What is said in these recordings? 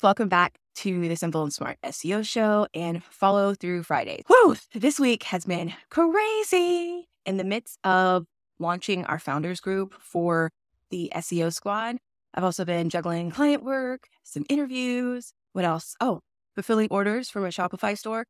Welcome back to the Simple and Smart SEO show and Follow Through Fridays. Woo! This week has been crazy. In the midst of launching our founders group for the SEO squad, I've also been juggling client work, some interviews. What else? Oh, fulfilling orders from a Shopify store.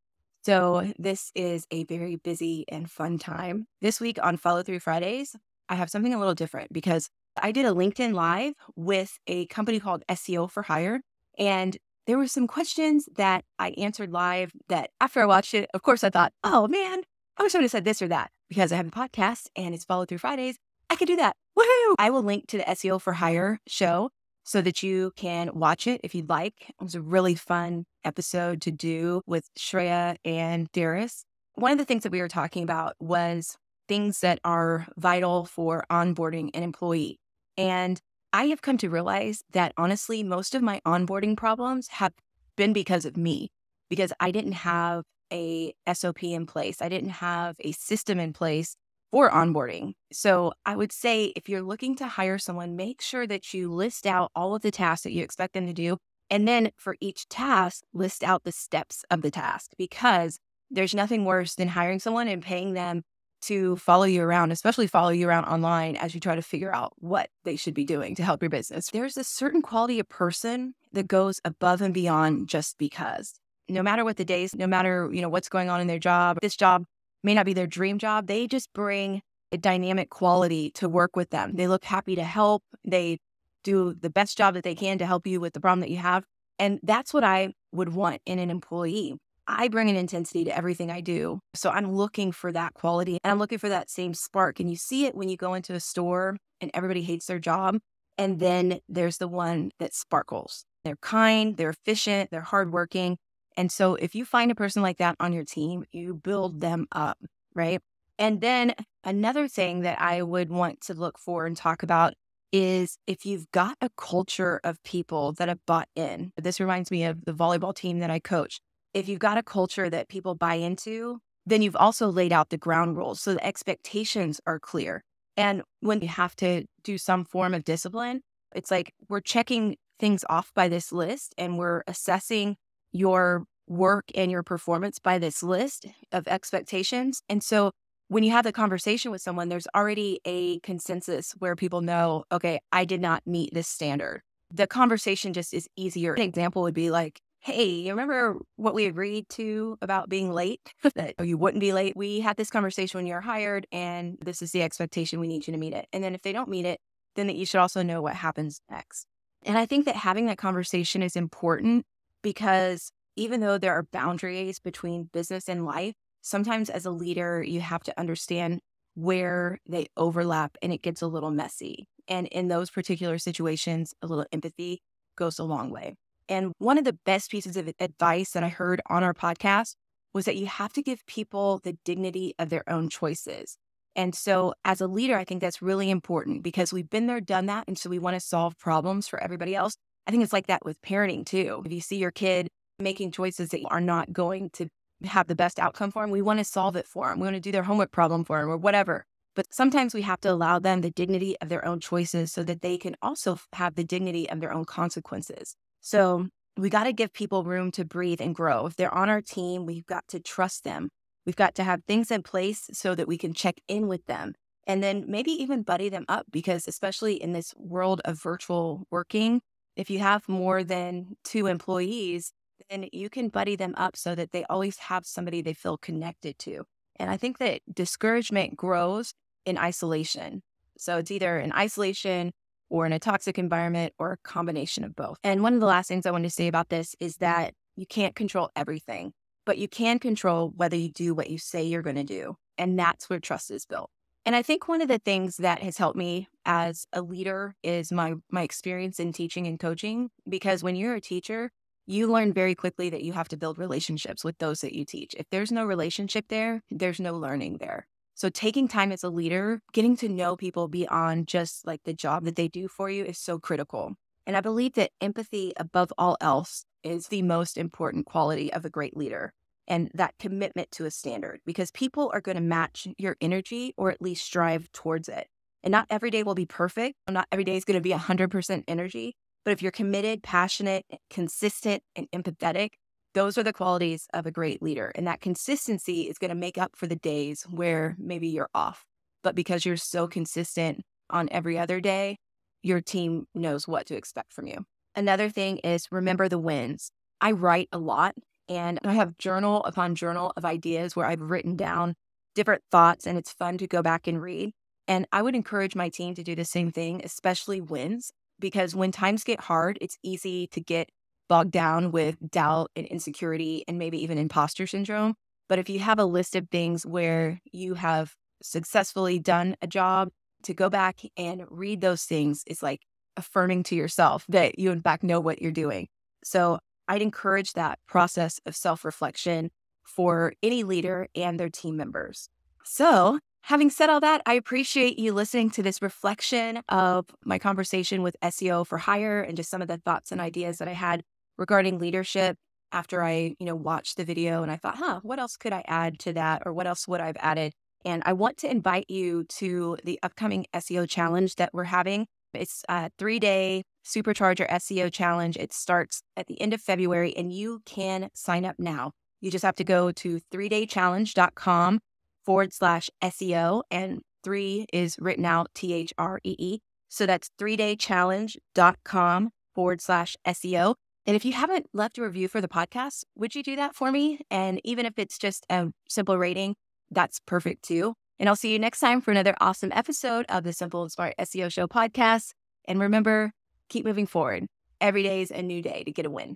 So this is a very busy and fun time. This week on Follow Through Fridays, I have something a little different because I did a LinkedIn Live with a company called SEO for Hire. And there were some questions that I answered live that after I watched it, of course, I thought, oh man, I wish I would have said this or that because I have a podcast and it's Follow Through Fridays. I could do that. Woohoo! I will link to the SEO for Hire show so that you can watch it if you'd like. It was a really fun episode to do with Shreya and Darius. One of the things that we were talking about was things that are vital for onboarding an employee. And I have come to realize that honestly, most of my onboarding problems have been because of me, because I didn't have a SOP in place. I didn't have a system in place for onboarding. So I would say if you're looking to hire someone, make sure that you list out all of the tasks that you expect them to do. And then for each task, list out the steps of the task, because there's nothing worse than hiring someone and paying them to follow you around, especially follow you around online as you try to figure out what they should be doing to help your business. There's a certain quality of person that goes above and beyond just because. No matter what the days, no matter, what's going on in their job, this job may not be their dream job. They just bring a dynamic quality to work with them. They look happy to help. They do the best job that they can to help you with the problem that you have. And that's what I would want in an employee. I bring an intensity to everything I do. So I'm looking for that quality and I'm looking for that same spark. And you see it when you go into a store and everybody hates their job. And then there's the one that sparkles. They're kind, they're efficient, they're hardworking. And so if you find a person like that on your team, you build them up, right? And then another thing that I would want to look for and talk about is if you've got a culture of people that have bought in. This reminds me of the volleyball team that I coach. If you've got a culture that people buy into, then you've also laid out the ground rules. So the expectations are clear. And when you have to do some form of discipline, it's like we're checking things off by this list and we're assessing your work and your performance by this list of expectations. And so when you have the conversation with someone, there's already a consensus where people know, okay, I did not meet this standard. The conversation just is easier. An example would be like, hey, you remember what we agreed to about being late? That you wouldn't be late. We had this conversation when you were hired, and this is the expectation. We need you to meet it. And then if they don't meet it, then that you should also know what happens next. And I think that having that conversation is important because even though there are boundaries between business and life, sometimes as a leader, you have to understand where they overlap and it gets a little messy. And in those particular situations, a little empathy goes a long way. And one of the best pieces of advice that I heard on our podcast was that you have to give people the dignity of their own choices. And so as a leader, I think that's really important because we've been there, done that. And so we want to solve problems for everybody else. I think it's like that with parenting too. If you see your kid making choices that are not going to have the best outcome for them, we want to solve it for them. We want to do their homework problem for them or whatever. But sometimes we have to allow them the dignity of their own choices so that they can also have the dignity of their own consequences. So we got to give people room to breathe and grow. If they're on our team, we've got to trust them. We've got to have things in place so that we can check in with them and then maybe even buddy them up, because especially in this world of virtual working, if you have more than 2 employees, then you can buddy them up so that they always have somebody they feel connected to. And I think that discouragement grows in isolation. So it's either in isolation or in a toxic environment or a combination of both. And one of the last things I want to say about this is that you can't control everything, but you can control whether you do what you say you're going to do. And that's where trust is built. And I think one of the things that has helped me as a leader is my experience in teaching and coaching, because when you're a teacher, you learn very quickly that you have to build relationships with those that you teach. If there's no relationship there, there's no learning there. So taking time as a leader, getting to know people beyond just like the job that they do for you is so critical. And I believe that empathy above all else is the most important quality of a great leader, and that commitment to a standard, because people are going to match your energy or at least strive towards it. And not every day will be perfect. Not every day is going to be 100% energy, But if you're committed, passionate, consistent, and empathetic, those are the qualities of a great leader. And that consistency is going to make up for the days where maybe you're off. But because you're so consistent on every other day, your team knows what to expect from you. Another thing is remember the wins. I write a lot and I have journal upon journal of ideas where I've written down different thoughts, and it's fun to go back and read. And I would encourage my team to do the same thing, especially wins, because when times get hard, it's easy to get bogged down with doubt and insecurity and maybe even imposter syndrome. But if you have a list of things where you have successfully done a job, to go back and read those things is like affirming to yourself that you in fact know what you're doing. So I'd encourage that process of self-reflection for any leader and their team members. So having said all that, I appreciate you listening to this reflection of my conversation with SEO for Hire and just some of the thoughts and ideas that I had regarding leadership after I, watched the video, and I thought, what else could I add to that, or what else would I've added? And I want to invite you to the upcoming SEO challenge that we're having. It's a 3-day Supercharger SEO challenge. It starts at the end of February, and you can sign up now. You just have to go to 3daychallenge.com/SEO, and 3 is written out THREE. So that's 3daychallenge.com/SEO. And if you haven't left a review for the podcast, would you do that for me? And even if it's just a simple rating, that's perfect too. And I'll see you next time for another awesome episode of the Simple and Smart SEO Show podcast. And remember, keep moving forward. Every day is a new day to get a win.